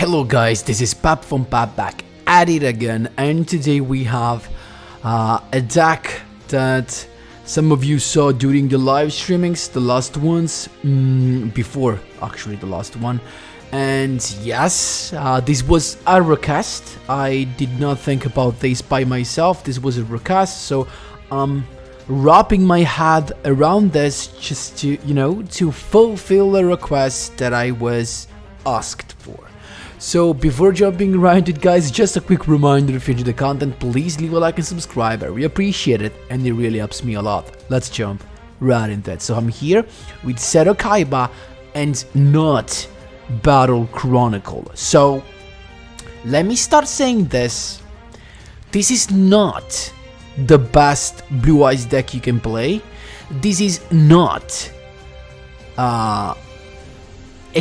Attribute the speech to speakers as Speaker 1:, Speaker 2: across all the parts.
Speaker 1: Hello guys, this is Pap from Pap back at it again, and today we have a deck that some of you saw during the live streamings, the last ones, before actually the last one. And yes, this was a request. I did not think about this by myself, this was a request, so wrapping my head around this just to, to fulfill a request that I was asked for. So before jumping right into it, guys, just a quick reminder: if you enjoy the content, please leave a like and subscribe. I really appreciate it, and it really helps me a lot. Let's jump right into it. So I'm here with Seto Kaiba and not Battle Chronicle. So let me start saying this. This is not the best Blue Eyes deck you can play. This is not a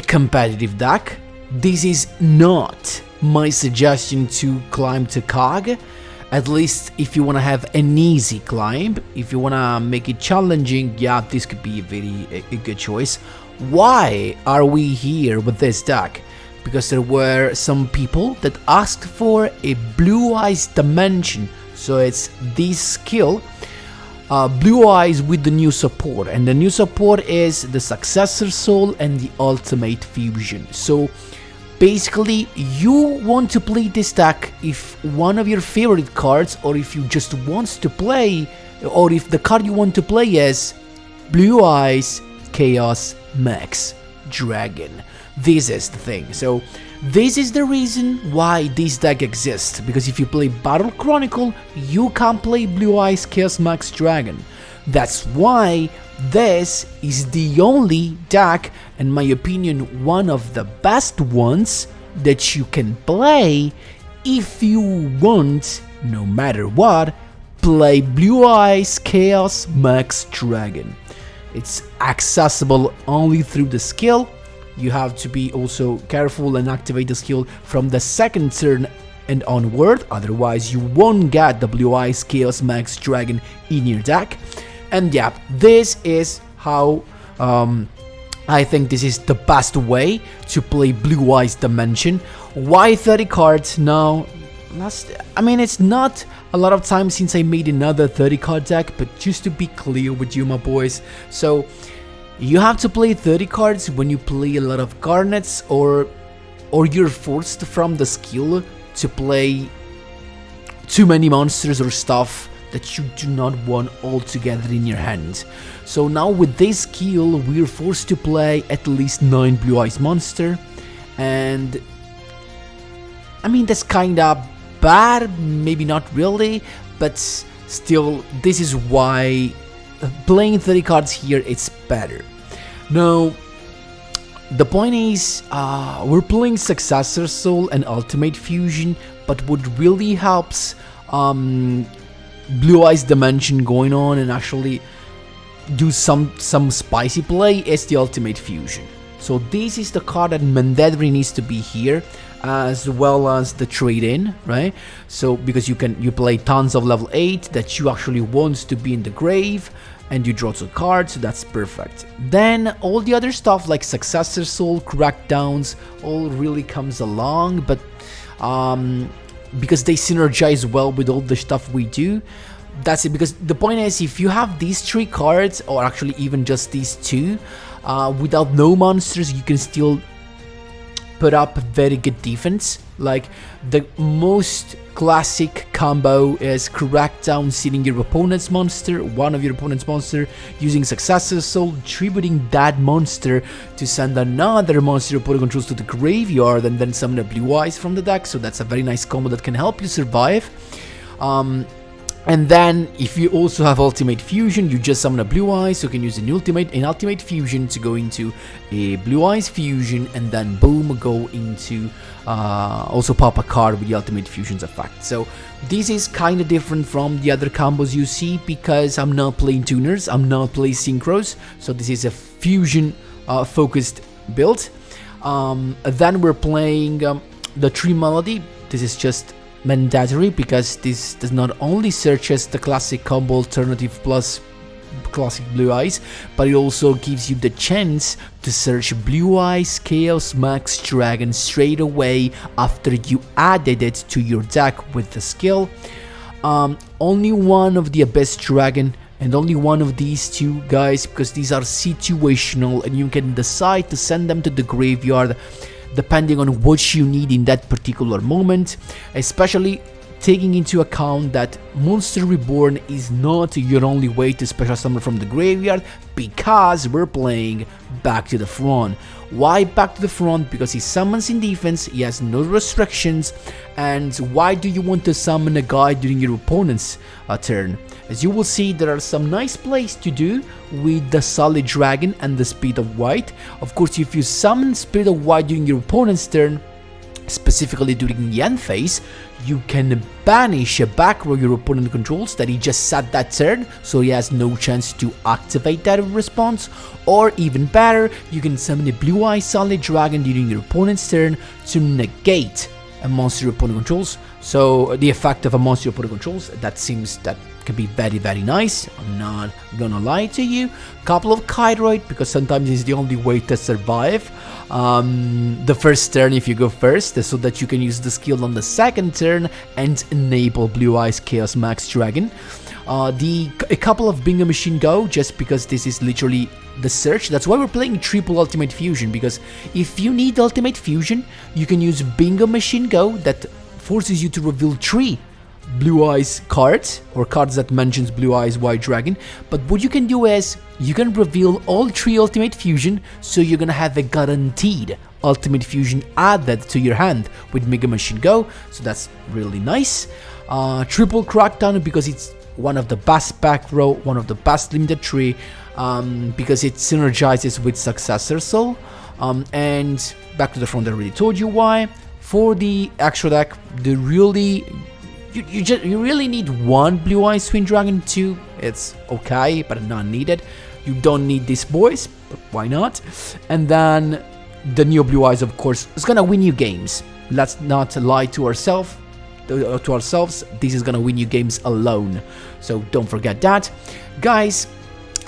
Speaker 1: competitive deck. This is not my suggestion to climb to Kag. At least if you want to have an easy climb. If you want to make it challenging, yeah, this could be a good choice. Why are we here with this deck? Because there were some people that asked for a Blue Eyes Dimension. So it's this skill, Blue Eyes with the new support, and the new support is the Successor Soul and the Ultimate Fusion. So basically you want to play this deck if one of your favorite cards, or if you just want to play, or if the card you want to play is Blue Eyes Chaos Max Dragon. This is the thing. So this is the reason why this deck exists, because if you play Battle Chronicle, you can't play Blue Eyes Chaos Max Dragon. That's why this is the only deck, in my opinion, one of the best ones that you can play if you want, no matter what, play Blue Eyes Chaos Max Dragon. It's accessible only through the skill. You have to be also careful and activate the skill from the second turn and onward, otherwise you won't get the Blue Eyes Chaos Max Dragon in your deck. And yeah, this is how I think this is the best way to play Blue Eyes Dimension. Why 30 cards? Now, it's not a lot of time since I made another 30 card deck, but just to be clear with you, my boys, so you have to play 30 cards when you play a lot of Garnets, or you're forced from the skill to play too many monsters or stuff that you do not want all together in your hand. So now with this skill, we're forced to play at least 9 Blue Eyes monster, and that's kinda bad, maybe not really, but still, this is why playing 30 cards here, it's better. Now, the point is, we're playing Successor Soul and Ultimate Fusion, but what really helps Blue Eyes Dimension going on and actually do some spicy play is the Ultimate Fusion. So this is the card that mandatory needs to be here, as well as the trade-in, right? So because you play tons of level 8 that you actually want to be in the grave, and you draw 2 cards, so that's perfect. Then all the other stuff like Successor Soul, Crackdowns, all really comes along, but because they synergize well with all the stuff we do, that's it. Because the point is, if you have these 3 cards, or actually even just these 2, without no monsters, you can still put up very good defense. Like the most classic combo is Crackdown, sealing your opponent's monster, one of your opponent's monster, using Successor Soul, tributing that monster to send another monster your opponent controls to the graveyard, and then summon a Blue Eyes from the deck. So that's a very nice combo that can help you survive. And then if you also have Ultimate Fusion, you just summon a Blue Eyes, so you can use an Ultimate Fusion to go into a Blue Eyes Fusion, and then boom, go into also pop a card with the Ultimate Fusion's effect. So this is kind of different from the other combos you see, because I'm not playing tuners, I'm not playing synchros, so this is a fusion focused build. Then we're playing the Tree Melody. This is just mandatory because this does not only searches the classic combo alternative plus classic Blue Eyes, but it also gives you the chance to search Blue Eyes Chaos Max Dragon straight away after you added it to your deck with the skill. Only one of the Abyss Dragon and only one of these two guys, because these are situational and you can decide to send them to the graveyard depending on what you need in that particular moment, especially taking into account that Monster Reborn is not your only way to special summon from the graveyard, because we're playing Back to the Front. Why Back to the Front? Because he summons in defense, he has no restrictions, and why do you want to summon a guy during your opponent's turn? As you will see, there are some nice plays to do with the Solid Dragon and the Spirit of White. Of course, if you summon Spirit of White during your opponent's turn, specifically during the end phase, you can banish a back row your opponent controls that he just sat that turn, so he has no chance to activate that response. Or even better, you can summon a Blue Eye Solid Dragon during your opponent's turn to negate a monster your opponent controls. So the effect of a monster your opponent controls, that can be very nice. I'm not gonna lie to you. Couple of Kairoid, because sometimes it's the only way to survive the first turn if you go first, so that you can use the skill on the second turn and enable Blue Eyes Chaos Max Dragon. A couple of Bingo Machine Go, just because this is literally the search. That's why we're playing triple Ultimate Fusion, because if you need Ultimate Fusion, you can use Bingo Machine Go that forces you to reveal 3 Blue Eyes cards, or cards that mentions Blue Eyes White Dragon. But what you can do is, you can reveal all 3 Ultimate Fusion, so you're gonna have a guaranteed Ultimate Fusion added to your hand with Mega Machine Go, so that's really nice. Triple Crackdown, because it's one of the best back row, one of the best limited 3, because it synergizes with Successor Soul, and Back to the Front, I already told you why. For the extra deck, you really need 1 Blue Eyes Twin Dragon. 2, it's okay, but not needed. You don't need these boys, but why not? And then the Neo Blue Eyes, of course, is gonna win you games. Let's not lie to ourselves. This is gonna win you games alone, so don't forget that, guys.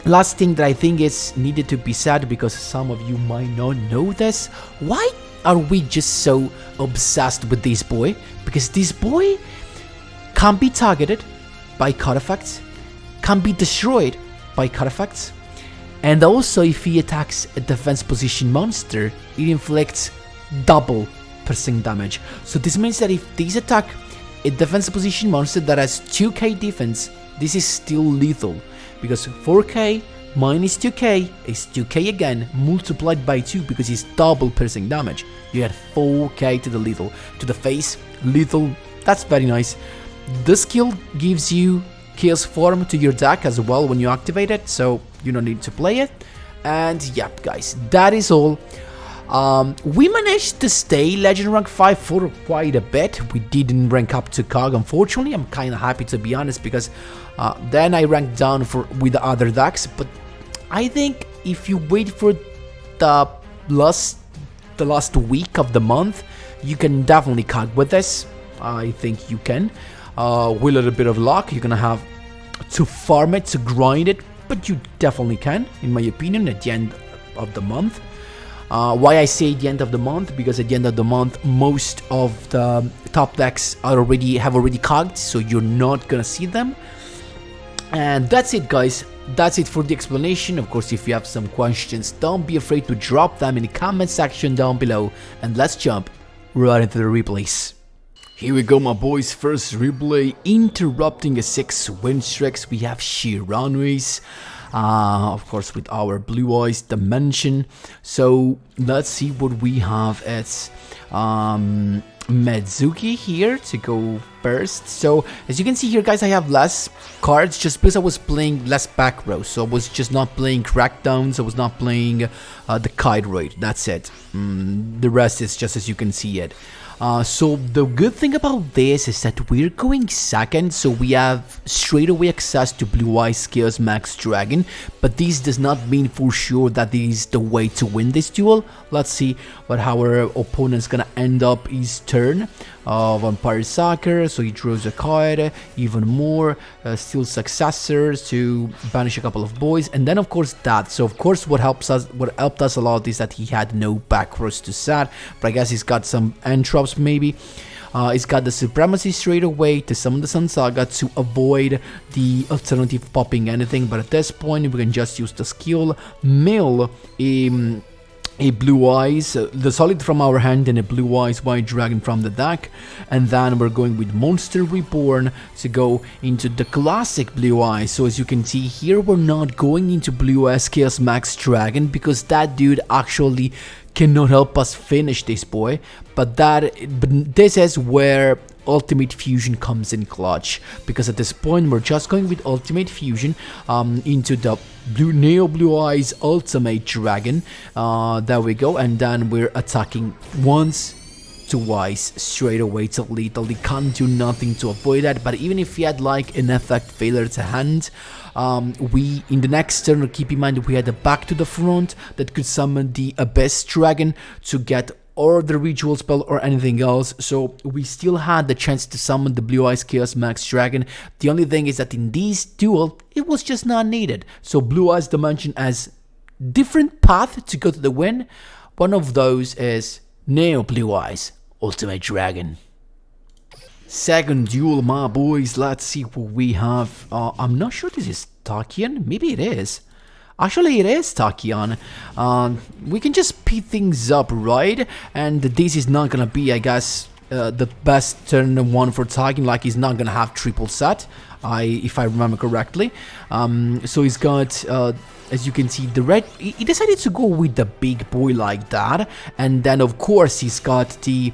Speaker 1: Last thing that I think is needed to be said, because some of you might not know this, why are we just so obsessed with this boy? Because this boy can be targeted by card effects, can be destroyed by card effects, and also if he attacks a defense position monster, it inflicts double % damage. So this means that if these attack a defense position monster that has 2k defense, this is still lethal, because 4k minus 2k is 2k again, multiplied by 2, because it's double piercing damage. You add 4k to the lethal, to the face, lethal. That's very nice. The skill gives you Chaos Form to your deck as well when you activate it, so you don't need to play it. And yeah, guys, that is all. We managed to stay Legend rank 5 for quite a bit. We didn't rank up to Cog, unfortunately. I'm kind of happy, to be honest, because then I ranked down with the other decks. But I think if you wait for the last week of the month, you can definitely Cog with this. I think you can. With a little bit of luck, you're gonna have to farm it, to grind it, but you definitely can, in my opinion, at the end of the month. Why I say the end of the month? Because at the end of the month, most of the top decks have already cogged, so you're not gonna see them. And that's it, guys. That's it for the explanation. Of course, if you have some questions, don't be afraid to drop them in the comment section down below, and let's jump right into the replays. Here we go, my boys. First replay, interrupting a 6 win streaks. We have Shiranui's, of course, with our Blue Eyes Dimension. So let's see what we have. It's Medzuki here to go first. So as you can see here, guys, I have less cards just because I was playing less back row. So I was just not playing Crackdowns. I was not playing the Kairoid. That's it. The rest is just as you can see it. So the good thing about this is that we're going second, so we have straight away access to Blue Eyes Chaos Max Dragon, but this does not mean for sure that this is the way to win this duel. Let's see what our opponent's gonna end up his turn. Vampire Sucker, so he draws a card, even more, still successors to banish a couple of boys, and then of course that. So of course what helped us a lot is that he had no backwards to set, but I guess he's got some entrops maybe. He's got the Supremacy straight away to summon the Sun Saga to avoid the alternative popping anything, but at this point we can just use the skill, mill a Blue Eyes, the Solid from our hand and a Blue Eyes White Dragon from the deck, and then we're going with Monster Reborn to go into the classic Blue Eyes. So as you can see here, we're not going into Blue Eyes Chaos Max Dragon because that dude actually cannot help us finish this boy, but this is where Ultimate Fusion comes in clutch, because at this point we're just going with Ultimate Fusion into the Neo Blue Eyes Ultimate Dragon. There we go, and then we're attacking once, twice, straight away to lethal. He can't do nothing to avoid that, but even if he had like an effect failure to hand, we in the next turn, keep in mind we had a back to the front that could summon the Abyss Dragon to get or the ritual spell or anything else, so we still had the chance to summon the Blue Eyes Chaos Max Dragon. The only thing is that in this duel it was just not needed, so Blue Eyes Dimension has different path to go to the win. One of those is Neo Blue Eyes Ultimate Dragon. Second duel, my boys, let's see what we have. I'm not sure this is Tachyon, maybe it is. Actually, it is Tachyon. We can just speed things up, right? And this is not gonna be, I guess, the best turn one for Tachyon. Like, he's not gonna have triple set, if I remember correctly. So he's got, as you can see, the red. He decided to go with the big boy like that, and then of course he's got the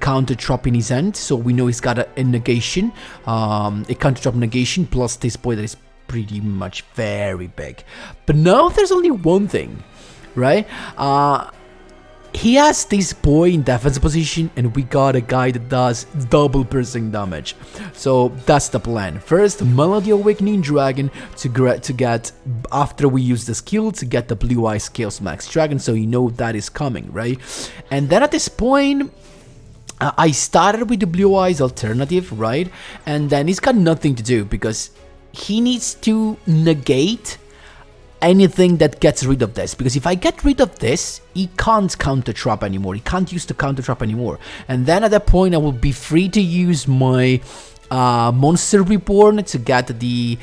Speaker 1: counter drop in his hand. So we know he's got a negation, a counter drop negation plus this boy that is pretty much very big. But now there's only one thing, right? He has this boy in defense position, and we got a guy that does double piercing damage. So that's the plan. First, Melody Awakening Dragon to get, after we use the skill, to get the Blue Eyes Chaos Max Dragon, so you know that is coming, right? And then at this point, I started with the Blue Eyes alternative, right? And then he's got nothing to do because he needs to negate anything that gets rid of this, because if I get rid of this, he can't counter trap anymore. He can't use the counter trap anymore, and then at that point I will be free to use my Monster Reborn to get the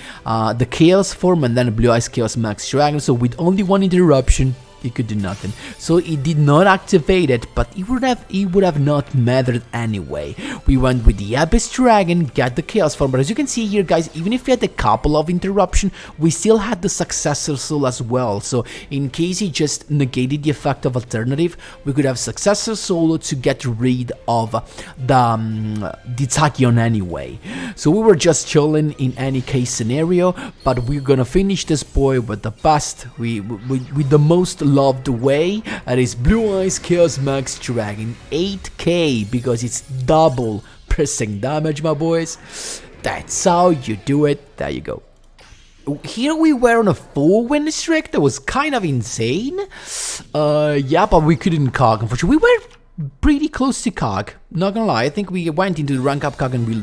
Speaker 1: Chaos form, and then Blue Eyes Chaos Max Dragon. So with only one interruption, he could do nothing. So he did not activate it, but he would have not mattered anyway. We went with the Abyss Dragon, get the Chaos form, but as you can see here, guys, even if we had a couple of interruption, we still had the Successor Soul as well. So in case he just negated the effect of alternative, we could have Successor Soul to get rid of the Tachyon anyway. So we were just chilling in any case scenario, but we're gonna finish this boy with the best, with the most loved way, and it's Blue Eyes Chaos Max Dragon 8k, because it's double piercing damage, my boys. That's how you do it. There you go. Here we were on a 4-win streak that was kind of insane. Yeah, but we couldn't cog, unfortunately. We were pretty close to cog, not gonna lie. I think we went into the rank up cog and we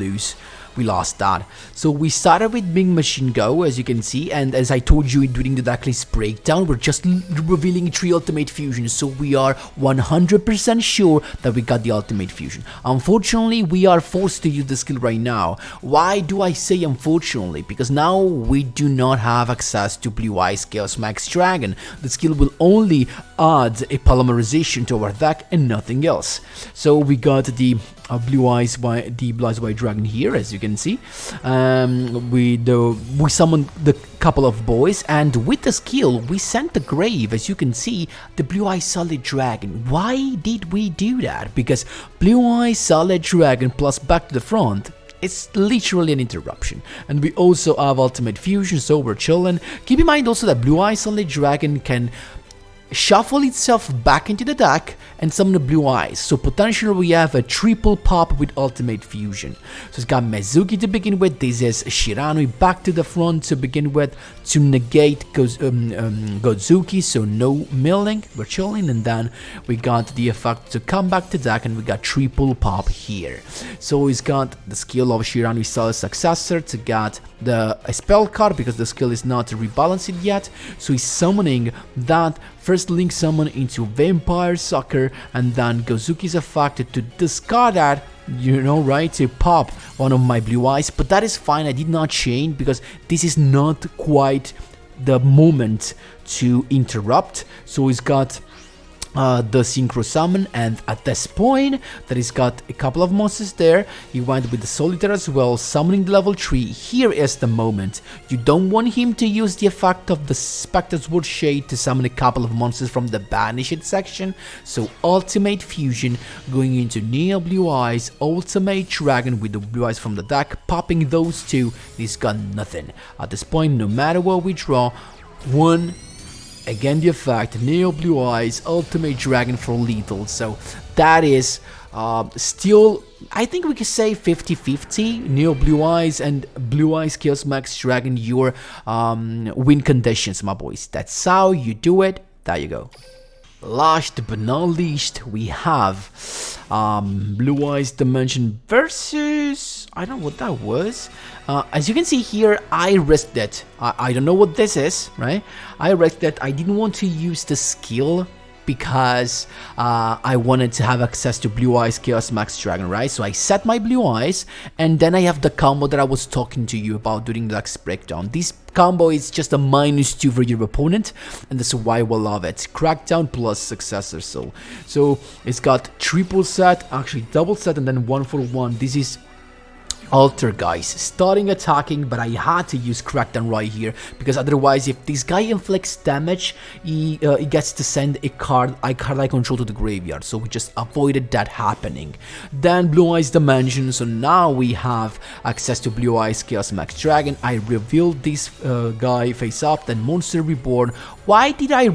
Speaker 1: lost that. So we started with Big Machine Go, as you can see, and as I told you during the decklist breakdown, we're just revealing 3 Ultimate Fusions, so we are 100% sure that we got the Ultimate Fusion. Unfortunately, we are forced to use the skill right now. Why do I say unfortunately? Because now we do not have access to Blue Eyes Chaos Max Dragon. The skill will only add a polymerization to our deck and nothing else. So we got the Blue Eyes White Dragon here, as you can see. We summoned the couple of boys, and with the skill we sent the grave, as you can see, the Blue Eyes Solid Dragon. Why did we do that? Because Blue Eyes Solid Dragon plus back to the front, it's literally an interruption. And we also have Ultimate Fusion, so we're chilling. Keep in mind also that Blue Eyes Solid Dragon can shuffle itself back into the deck and summon the blue eyes. So potentially we have a triple pop with ultimate fusion. So it's got Mezuki to begin with, this is Shiranui back to the front to begin with to negate Godzuki, so no milling, we're chilling, and then we got the effect to come back to deck and we got triple pop here. So he's got the skill of Shiranui Stellar Successor to get the spell card because the skill is not rebalanced yet, so he's summoning that first link summon into Vampire Sucker and then Gozuki's effect to discard that, you know, right, to pop one of my blue eyes. But that is fine, I did not change because this is not quite the moment to interrupt. So he's got the synchro summon, and at this point that he's got a couple of monsters there, he went with the solitaire as well, summoning the level 3. Here is the moment. You don't want him to use the effect of the Spectre's Word Shade to summon a couple of monsters from the banished section, so ultimate fusion going into Neo Blue Eyes, ultimate dragon with the blue eyes from the deck, popping those two. He's got nothing at this point. No matter what we draw, one. Again, the effect, Neo Blue Eyes, Ultimate Dragon for lethal. So that is still, I think we could say 50-50. Neo Blue Eyes and Blue Eyes Chaos Max Dragon, your win conditions, my boys. That's how you do it. There you go. Last but not least, we have Blue Eyes Dimension versus, I don't know what that was. As you can see here, I risked it. I don't know what this is, right? I risked it. I didn't want to use the skill because I wanted to have access to Blue Eyes Chaos Max Dragon, right? So I set my Blue Eyes, and then I have the combo that I was talking to you about during the next breakdown. This combo is just a -2 for your opponent, and that's why we love it. Crackdown plus Successor Soul. So it's got triple set, actually double set, and then 1-for-1. This is Altergeist starting attacking, but I had to use Crackdown right here because otherwise, if this guy inflicts damage, he gets to send a card I control to the graveyard. So we just avoided that happening. Then Blue Eyes Dimension. So now we have access to Blue Eyes Chaos Max Dragon. I revealed this guy face up, then Monster Reborn. Why did I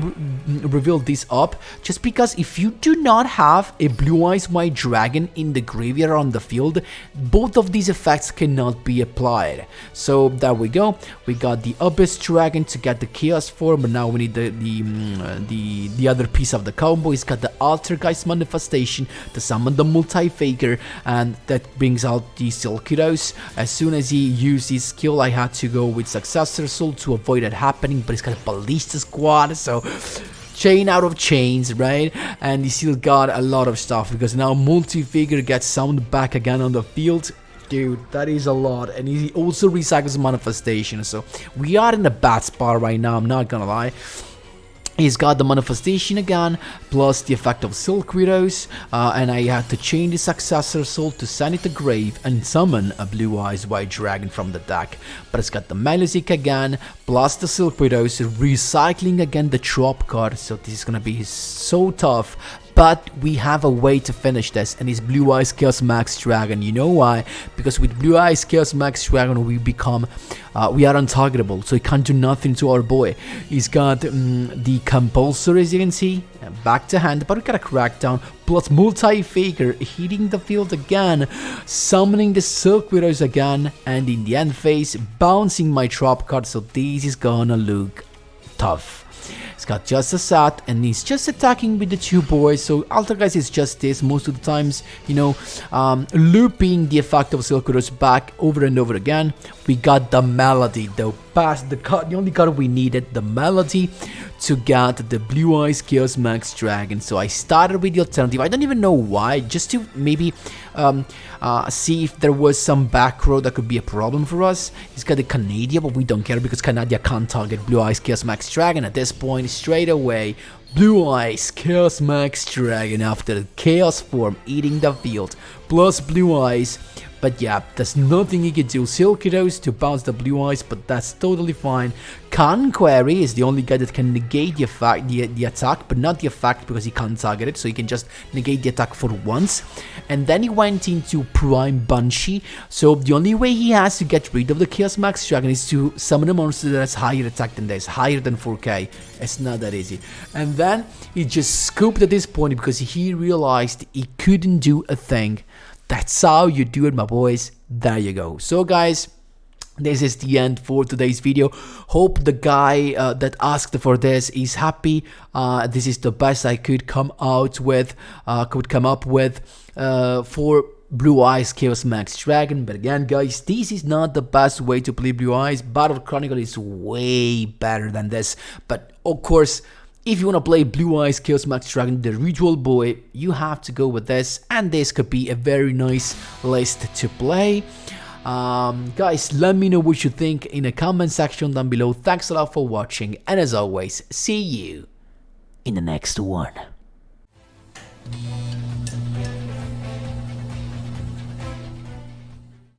Speaker 1: reveal this up? Just because if you do not have a Blue Eyes White Dragon in the graveyard or on the field, both of these effects cannot be applied. So there we go. We got the Abyss Dragon to get the Chaos form, but now we need the other piece of the combo. He's got the Altergeist Manifestation to summon the Multi-Faker, and that brings out the Silkiros. As soon as he used his skill, I had to go with Successor Soul to avoid that happening, but he's got a Ballista Squad, so chain out of chains, right? And he still got a lot of stuff because now Multi-Figure gets summoned back again on the field. Dude, that is a lot, and he also recycles Manifestation, so we are in a bad spot right now, I'm not gonna lie. He's got the Manifestation again, plus the effect of Silk Widows, and I had to chain the Successor Soul to send it to grave and summon a Blue Eyes White Dragon from the deck. But it's got the Melusic again, plus the Silk Widows, recycling again the drop card, so this is gonna be so tough. But we have a way to finish this, and it's Blue Eyes Chaos Max Dragon. You know why? Because with Blue Eyes Chaos Max Dragon, we become, we are untargetable, so he can't do nothing to our boy. He's got the Compulsory, as you can see, back to hand, but we got a Crackdown, plus Multi-Faker, hitting the field again, summoning the Silk Widows again, and in the end phase, bouncing my drop card, so this is gonna look tough. It's got just a sat, and he's just attacking with the two boys, so Altergeist is just this most of the times, you know, looping the effect of Silk Widows back over and over again. We got the Melody, though, past the only card we needed, the Melody, to get the Blue Eyes Chaos Max Dragon. So I started with the alternative, I don't even know why, just to maybe see if there was some back row that could be a problem for us. He's got the Canada, but we don't care because Canada can't target Blue Eyes Chaos Max Dragon at this point. Straight away, Blue Eyes Chaos Max Dragon after the Chaos form eating the field, plus Blue Eyes. But yeah, there's nothing he can do. Silky Rose to bounce the Blue Eyes, but that's totally fine. Conquery is the only guy that can negate the effect, the attack, but not the effect because he can't target it, so he can just negate the attack for once. And then he went into Prime Banshee, so the only way he has to get rid of the Chaos Max Dragon is to summon a monster that has higher attack than this, higher than 4k. It's not that easy. And then he just scooped at this point because he realized he couldn't do a thing. That's how you do it, my boys. There you go. So guys, this is the end for today's video. Hope the guy that asked for this is happy. This is the best I could come up with for Blue Eyes Chaos Max Dragon. But again, guys, this is not the best way to play Blue Eyes. Battle Chronicle is way better than this. But of course, if you want to play Blue Eyes Chaos Max Dragon, the Ritual Boy, you have to go with this. And this could be a very nice list to play. Guys, let me know what you think in the comment section down below. Thanks a lot for watching, and as always, see you in the next one.